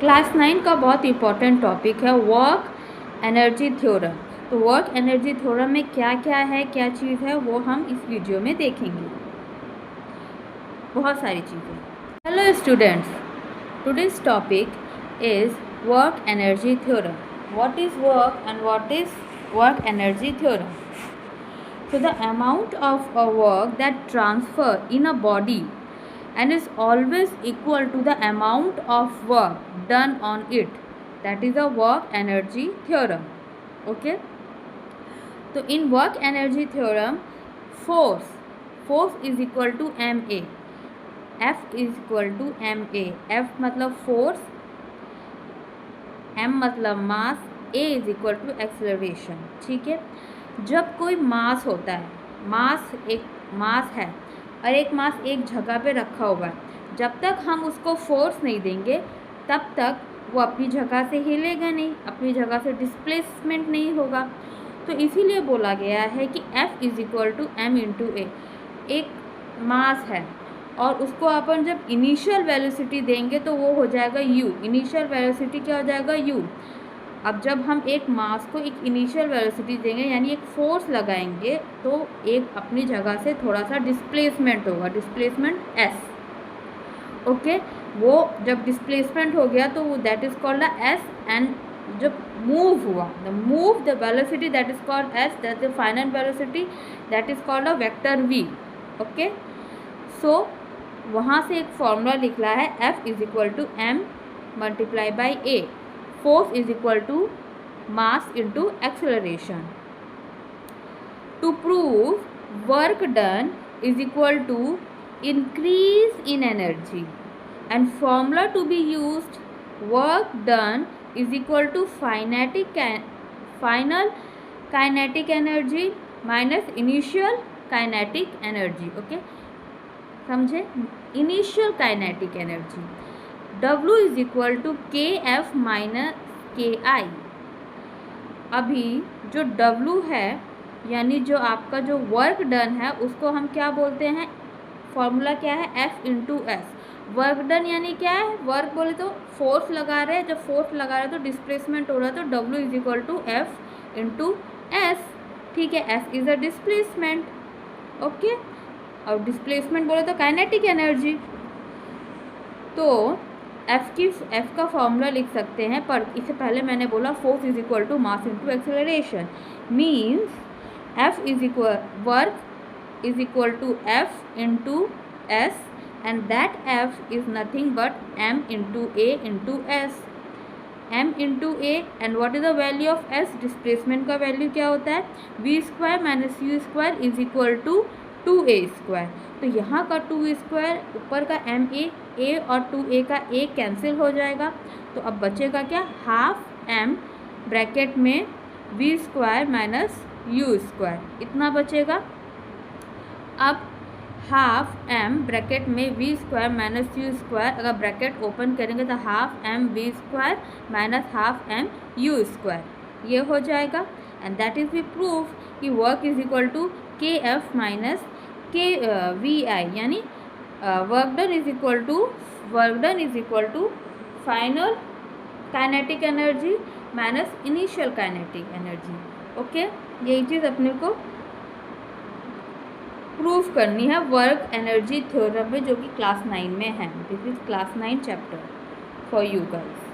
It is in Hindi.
क्लास 9 का बहुत इम्पोर्टेंट टॉपिक है वर्क एनर्जी थ्योरम। तो वर्क एनर्जी थ्योरम में क्या क्या है, क्या चीज़ है, वो हम इस वीडियो में देखेंगे। बहुत सारी चीज़ें। Hello students, today's topic is work energy theorem. What is work and what is work energy theorem? So the amount of a work that transfer in a body and is always equal to the amount of work done on it, that is a work energy theorem. Okay, so in work energy theorem, force is equal to ma, F is equal to ma. F मतलब force, m मतलब mass, a is equal to acceleration. ठीक है, जब कोई मास होता है, एक मास है और एक मास एक जगह पे रखा हुआ है, जब तक हम उसको फोर्स नहीं देंगे तब तक वो अपनी जगह से हिलेगा नहीं, अपनी जगह से डिस्प्लेसमेंट नहीं होगा। तो इसीलिए बोला गया है कि F is equal to M into A. एक मास है और उसको अपन जब इनिशियल वेलोसिटी देंगे तो वो हो जाएगा u। इनिशियल वेलोसिटी क्या हो जाएगा? u। अब जब हम एक मास को एक इनिशियल वेलोसिटी देंगे यानी एक फोर्स लगाएंगे तो एक अपनी जगह से थोड़ा सा डिस्प्लेसमेंट होगा, डिस्प्लेसमेंट s। ओके, वो जब डिस्प्लेसमेंट हो गया तो वो that is called s। And जब मूव हुआ, the velocity that is called s, that the final velocity that is called a vector v। Okay, so वहाँ से एक फॉर्मूला निकला है F is equal to m multiply by a। Force is equal to mass into acceleration. To prove work done is equal to increase in energy, and formula to be used, work done is equal to final kinetic energy minus initial kinetic energy. Okay, समझे? Initial kinetic energy W is equal to K F minus K I. अभी जो W है यानी जो आपका जो वर्क डन है उसको हम क्या बोलते हैं? फॉर्मूला क्या है? F into S. Work done यानी क्या है? वर्क बोले तो फोर्स लगा रहे हैं, जब फोर्स लगा रहे हैं तो डिस्प्लेसमेंट हो रहा है, तो W is equal to F into S. ठीक है, S is a displacement. Okay, और डिस्प्लेसमेंट बोले तो काइनेटिक एनर्जी। तो F का फॉर्मूला लिख सकते हैं, पर इससे पहले मैंने बोला force is equal to mass into acceleration. Means F is equal work is equal to F into S, and that F is nothing but M into A into S. M into A, and what is the value of S? Displacement का वैल्यू क्या होता है? V square minus U square is equal to 2A square. तो यहाँ का 2 स्क्वायर, ऊपर का a और 2a का a कैंसिल हो जाएगा, तो अब बचेगा क्या? हाफ m ब्रैकेट में v square minus u square, इतना बचेगा। अब हाफ m ब्रैकेट में v square minus u square, अगर ब्रैकेट ओपन करेंगे तो half m v square minus half m u square, ये हो जाएगा। And that is we proof कि work is equal to K F minus K V I, यानी work done is equal to final kinetic energy minus initial kinetic energy. Okay, यही चीज़ अपने को प्रूफ करनी है वर्क एनर्जी थ्योरम में, जो कि क्लास 9 में है। This is class 9 chapter for you guys.